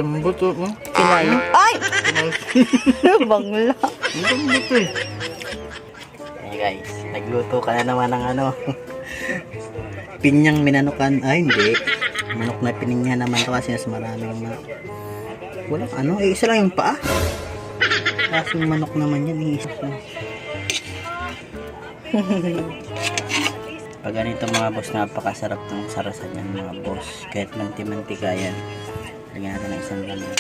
Ang buto mo? Pinay. Ay! Bangla. Ang buto eh. Hey guys, nagluto ka na naman ng ano. Pinyang minanukan. Ay hindi. Manok na pininga naman to kasi mas maraming walang ano. Eh isa lang yung paa. Kasi yung manok naman yan. Eh. Pag ganito mga boss, napakasarap ng sarasan yan mga boss. Kahit manti-mantika yan. Lagyan natin ng isang ganyan.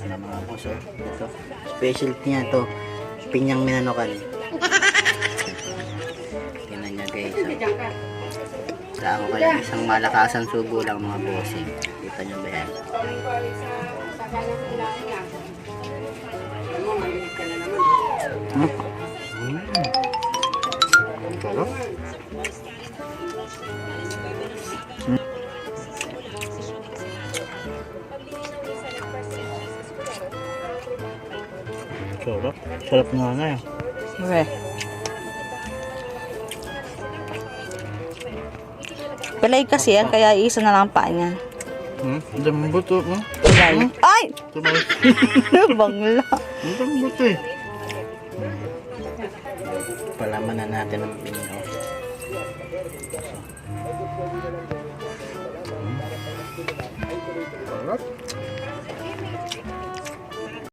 Ano mga boss, oh. Ito. Specialty niya to. Pinyang minanukan. Tingnan niya guys. Wala ako kaya isang malakasan subo lang mga bossing. Kita niyo ba yan? Sarap. Sarap nga nga eh. Okay. Pilay kasi yan, kaya isa na lang ang paa niya. Ang buto mo? Pilay. Ay! Tumalas. Bangla. Ang buto eh. Palaman na natin ang pinyo.